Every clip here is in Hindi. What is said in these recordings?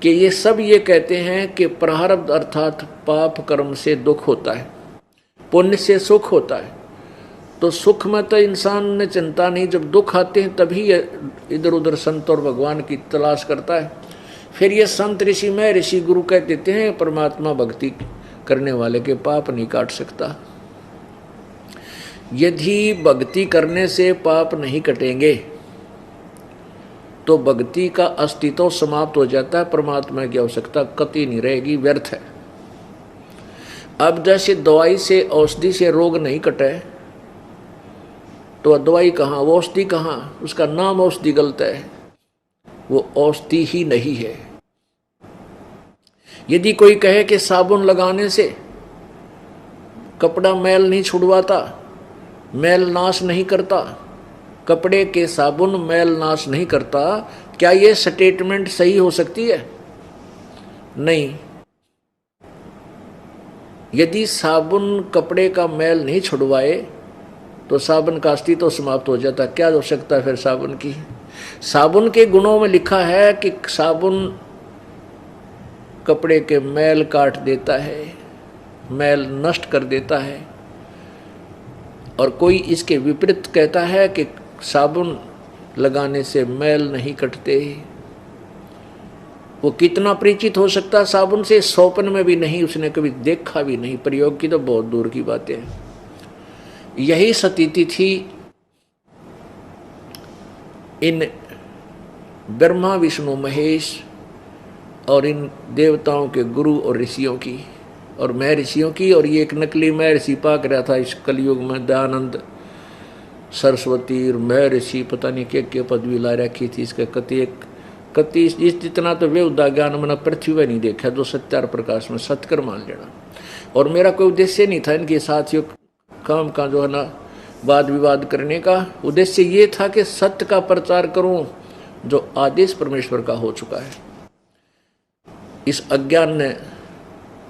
कि ये सब ये कहते हैं कि प्रारब्ध अर्थात पाप कर्म से दुख होता है, पुण्य से सुख होता है। तो सुख में तो इंसान ने चिंता नहीं, जब दुख आते हैं तभी इधर उधर संत और भगवान की तलाश करता है। फिर ये संत ऋषि में ऋषि गुरु कह देते हैं परमात्मा भक्ति करने वाले के पाप नहीं काट सकता। यदि भक्ति करने से पाप नहीं कटेंगे तो भक्ति का अस्तित्व समाप्त हो जाता है, परमात्मा की आवश्यकता कतई नहीं रहेगी, व्यर्थ है। अब जैसे दवाई से औषधि से रोग नहीं कटे तो दवाई कहाँ, वो औषधि कहाँ, उसका नाम औषधि गलत है, वो औषधि ही नहीं है। यदि कोई कहे कि साबुन लगाने से कपड़ा मैल नहीं छुड़वाता, मैल नाश नहीं करता, कपड़े के साबुन मैल नाश नहीं करता, क्या ये स्टेटमेंट सही हो सकती है? नहीं। यदि साबुन कपड़े का मैल नहीं छुड़वाए तो साबुन का अस्तित्व तो समाप्त हो जाता। क्या हो सकता है फिर साबुन की? साबुन के गुणों में लिखा है कि साबुन कपड़े के मैल काट देता है, मैल नष्ट कर देता है। और कोई इसके विपरीत कहता है कि साबुन लगाने से मैल नहीं कटते। वो कितना परिचित हो सकता है साबुन से? स्वप्न में भी नहीं, उसने कभी देखा भी नहीं, प्रयोग की तो बहुत दूर की बातें हैं। यही स्थिति थी इन ब्रह्मा विष्णु महेश और इन देवताओं के गुरु और ऋषियों की और महर्षियों की। और ये एक नकली महर्षि पाक रहा था इस कलयुग में, दयानंद सरस्वती और महर्षि पता नहीं क्या पदवी ला रखी थी इसका। कति जितना तो वे उदा ज्ञान मैंने पृथ्वी में नहीं देखा जो सत्यार प्रकाश में सत्कर मान लेना। और मेरा कोई उद्देश्य नहीं था इनके साथियों काम का जो है ना वाद विवाद करने का। उद्देश्य ये था कि सत्य का प्रचार करूं जो आदेश परमेश्वर का हो चुका है। इस अज्ञान ने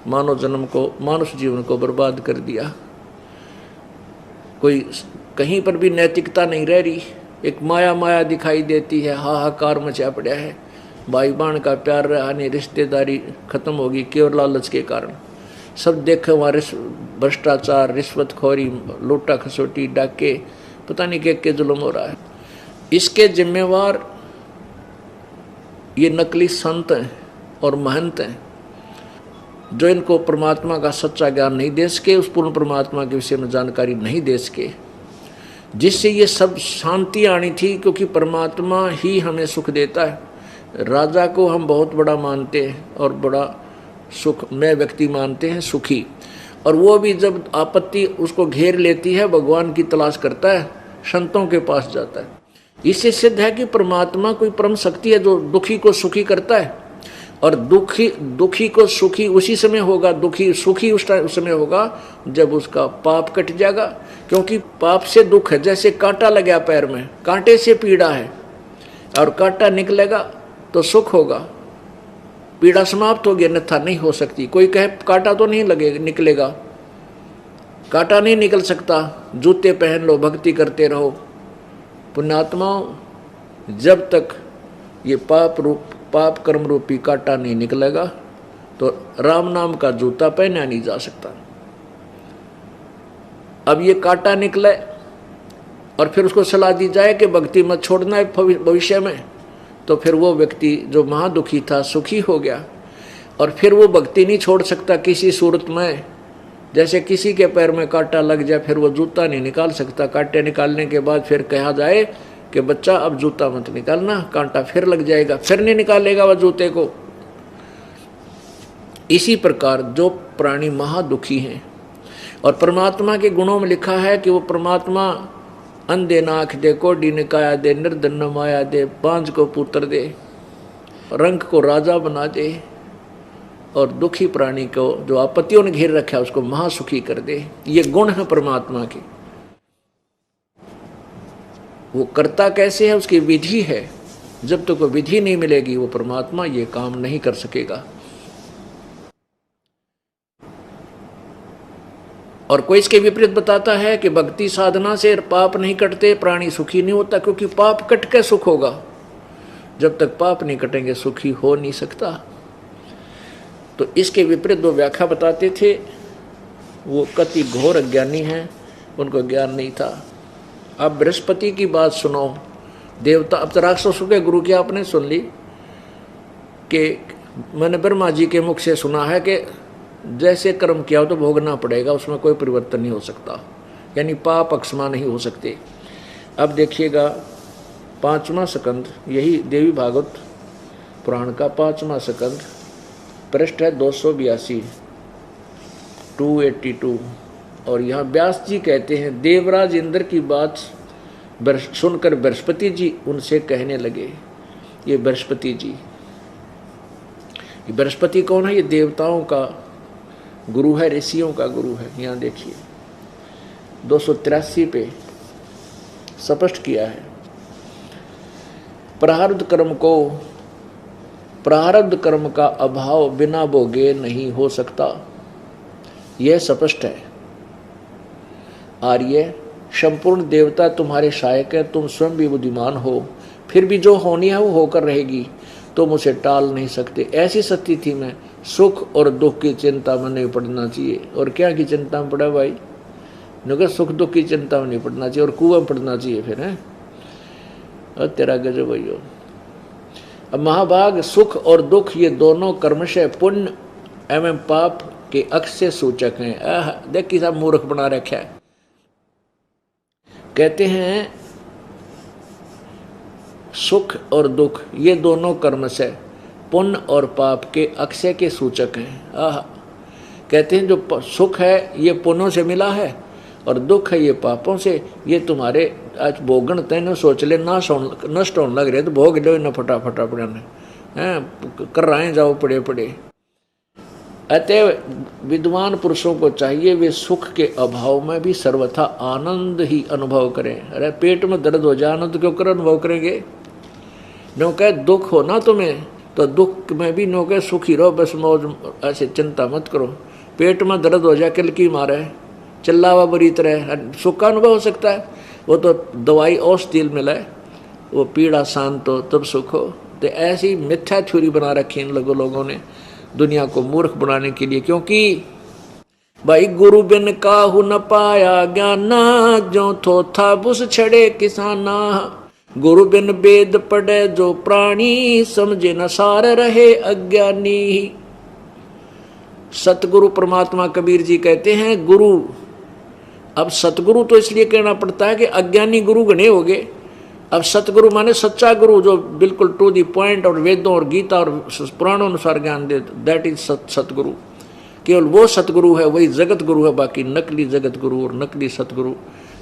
मानव जन्म को, मानुष जीवन को बर्बाद कर दिया। कोई कहीं पर भी नैतिकता नहीं रह रही, एक माया दिखाई देती है, हाहाकार मचा पड़ा है। भाई बहन का प्यार रहा नहीं, रिश्तेदारी खत्म होगी केवल लालच के कारण। सब देखे हमारे भ्रष्टाचार, रिश्वतखोरी, लूटा खसोटी, डाके, पता नहीं क्या जुल्म हो रहा है। इसके जिम्मेवार ये नकली संत हैं और महंत हैं जो इनको परमात्मा का सच्चा ज्ञान नहीं दे सके, उस पूर्ण परमात्मा के विषय में जानकारी नहीं दे सके, जिससे ये सब शांति आनी थी। क्योंकि परमात्मा ही हमें सुख देता है। राजा को हम बहुत बड़ा मानते हैं और बड़ा सुख में व्यक्ति मानते हैं, सुखी। और वो भी जब आपत्ति उसको घेर लेती है भगवान की तलाश करता है, संतों के पास जाता है। इससे सिद्ध है कि परमात्मा कोई परम शक्ति है जो दुखी को सुखी करता है। और दुखी को सुखी उसी समय होगा, दुखी सुखी उस समय होगा जब उसका पाप कट जाएगा। क्योंकि पाप से दुख है, जैसे कांटा लग गया पैर में, कांटे से पीड़ा है और कांटा निकलेगा तो सुख होगा, पीड़ा समाप्त होगी, अन्यथा नहीं हो सकती। कोई कहे कांटा तो नहीं लगेगा, निकलेगा, कांटा नहीं निकल सकता। जूते पहन लो, भक्ति करते रहो। पुण्यात्माओं, जब तक ये पाप कर्म रूपी कांटा नहीं निकलेगा तो राम नाम का जूता पहना नहीं जा सकता। अब ये कांटा निकले और फिर उसको सलाह दी जाए कि भक्ति मत छोड़ना है भविष्य में, तो फिर वो व्यक्ति जो महादुखी था सुखी हो गया। और फिर वो भक्ति नहीं छोड़ सकता किसी सूरत में। जैसे किसी के पैर में कांटा लग जाए फिर वो जूता नहीं निकाल सकता। कांटे निकालने के बाद फिर कहा जाए कि बच्चा अब जूता मत निकालना, कांटा फिर लग जाएगा, फिर नहीं निकालेगा वह जूते को। इसी प्रकार जो प्राणी महादुखी हैं और परमात्मा के गुणों में लिखा है कि वो परमात्मा अंधे नाख दे, कोडी ने काया दे, निर्धन न माया दे, बांझ को पुत्र दे, रंग को राजा बना दे और दुखी प्राणी को जो आपत्तियों ने घेर रखा है उसको महासुखी कर दे। ये गुण है परमात्मा के। वो करता कैसे है, उसकी विधि है। जब तक वो विधि नहीं मिलेगी वो परमात्मा ये काम नहीं कर सकेगा। और कोई इसके विपरीत बताता है कि भक्ति साधना से पाप नहीं कटते, प्राणी सुखी नहीं होता, क्योंकि पाप कट के सुख होगा। जब तक पाप नहीं कटेंगे सुखी हो नहीं सकता। तो इसके विपरीत दो व्याख्या बताते थे, वो कति घोर अज्ञानी हैं, उनको ज्ञान नहीं था। अब बृहस्पति की बात सुनो, देवता। अब तो राक्षसों के गुरु की आपने सुन ली कि मैंने ब्रह्मा जी के मुख से सुना है कि जैसे कर्म किया हो तो भोगना पड़ेगा, उसमें कोई परिवर्तन नहीं हो सकता, यानी पाप अक्षमा नहीं हो सकते। अब देखिएगा 5वां स्कंद, यही देवी भागवत पुराण का 5वां स्कंद, पृष्ठ है 282 282। और यहाँ व्यास जी कहते हैं, देवराज इंद्र की बात सुनकर बृहस्पति जी उनसे कहने लगे। ये बृहस्पति जी, बृहस्पति कौन है? ये देवताओं का गुरु है, ऋषियों का गुरु है। यहाँ देखिए 283 पे स्पष्ट किया है, प्रारब्ध कर्म का अभाव बिना भोगे नहीं हो सकता, यह स्पष्ट है। आर्य, संपूर्ण देवता तुम्हारे सहायक है, तुम स्वयं भी बुद्धिमान हो, फिर भी जो होनी है वो होकर रहेगी, तुम उसे टाल नहीं सकते। ऐसी स्थिति में सुख और दुख की चिंता में नहीं पड़ना चाहिए। और क्या की चिंता में पड़ा भाई? नगर सुख दुख की चिंता में नहीं पड़ना चाहिए और कुआं में पड़ना चाहिए फिर है। और तेरा गजब भैया। अब महाभाग, सुख और दुख ये दोनों कर्मशय पुण्य एवं पाप के अक्षय सूचक हैं। देख किसा मूर्ख बना रखा है। कहते हैं सुख और दुख ये दोनों कर्म से पुण्य और पाप के अक्षय के सूचक हैं। कहते हैं जो सुख है ये पुण्यों से मिला है और दुख है ये पापों से। ये तुम्हारे आज भोगन तेन सोच ले, नष्ट होने लग रहे तो भोग लो न फटाफट अपने हैं कर रहे जाओ पड़े पड़े। अतः विद्वान पुरुषों को चाहिए वे सुख के अभाव में भी सर्वथा आनंद ही अनुभव करें। अरे पेट में दर्द हो जाए आनंद क्यों कर अनुभव करेंगे? नो कहे दुख हो ना तुम्हें तो दुख में भी नो कहे सुखी रहो, बस मौज, ऐसे चिंता मत करो। पेट में दर्द हो जाए किल की मारे चिल्लावा बरी तरह, सुख का अनुभव हो सकता है? वो तो दवाई औषधि मिला है, वो पीड़ा शांत हो तब सुख हो। तो ऐसी मिथ्या छुरी बना रखी इन लोगों ने दुनिया को मूर्ख बनाने के लिए। क्योंकि भाई गुरु बिन काहू न पाया ज्ञाना, जो थो था बुस छड़े किसाना। गुरु बिन वेद पढ़े जो प्राणी, समझे न सार रहे अज्ञानी। सतगुरु परमात्मा कबीर जी कहते हैं गुरु, अब सतगुरु तो इसलिए कहना पड़ता है कि अज्ञानी गुरु गणे हो गए। अब सतगुरु माने सच्चा गुरु जो बिल्कुल टू दी पॉइंट और वेदों और गीता और पुराणों अनुसार ज्ञान दे, दैट इज सतगुरु। केवल वो सतगुरु है, वही जगत गुरु है। बाकी नकली जगत गुरु और नकली सतगुरु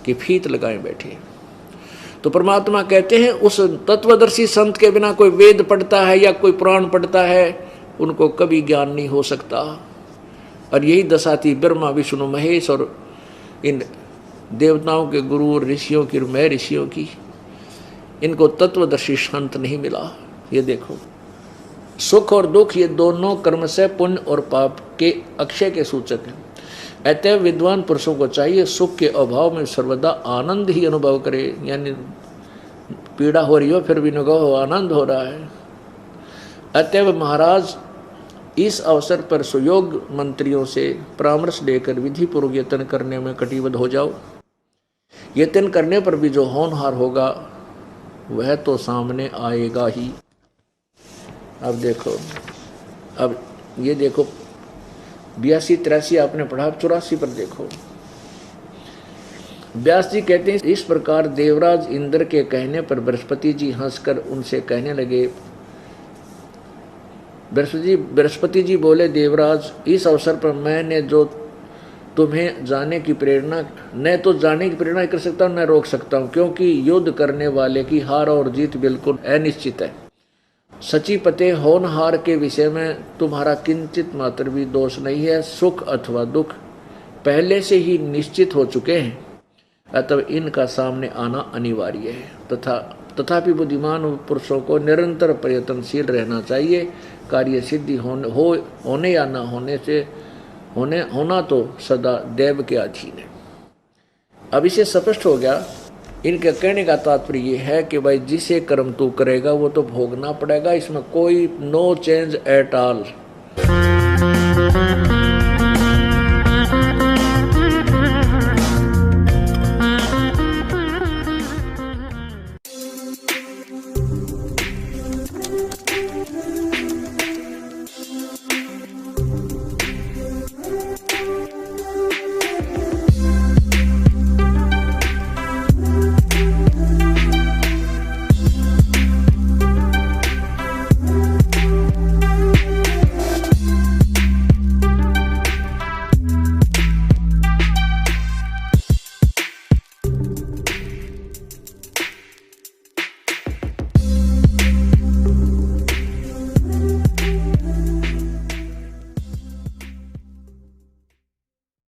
की फीत लगाए बैठे। तो परमात्मा कहते हैं उस तत्वदर्शी संत के बिना कोई वेद पढ़ता है या कोई पुराण पढ़ता है, उनको कभी ज्ञान नहीं हो सकता। और यही दशा थी ब्रह्मा विष्णु महेश और इन देवताओं के गुरु और ऋषियों की, मैं ऋषियों की। इनको तत्वदर्शी संत नहीं मिला। ये देखो सुख और दुख ये दोनों कर्म से पुण्य और पाप के अक्षय के सूचक हैं। अतः विद्वान पुरुषों को चाहिए सुख के अभाव में सर्वदा आनंद ही अनुभव करे। यानी पीड़ा हो रही हो फिर भी नको आनंद हो रहा है। अतः महाराज इस अवसर पर सुयोग मंत्रियों से परामर्श लेकर विधि पूर्वक यत्न करने में कटिबद्ध हो जाओ। यत्न करने पर भी जो होनहार होगा वह तो सामने आएगा ही। अब देखो, अब ये देखो 82-83 आपने पढ़ा, 84 पर देखो। व्यास जी कहते हैं इस प्रकार देवराज इंद्र के कहने पर बृहस्पति जी हंसकर उनसे कहने लगे। बृहस्पति जी बोले, देवराज इस अवसर पर मैंने जो तुम्हें जाने की प्रेरणा न तो जाने की प्रेरणा कर सकता हूँ न रोक सकता हूँ, क्योंकि युद्ध करने वाले की हार और जीत बिल्कुल अनिश्चित है। सची पते होनहार के विषय में तुम्हारा किंचित मात्र भी दोष नहीं है। सुख अथवा दुख पहले से ही निश्चित हो चुके हैं, अतः इनका सामने आना अनिवार्य है। तथापि बुद्धिमान पुरुषों को निरंतर प्रयत्नशील रहना चाहिए। कार्य सिद्धि होने या न होने से होना तो सदा देव के अधीन है। अब इसे स्पष्ट हो गया। इनके कहने का तात्पर्य ये है कि भाई जिसे कर्म तू करेगा वो तो भोगना पड़ेगा, इसमें कोई नो चेंज एट ऑल। है।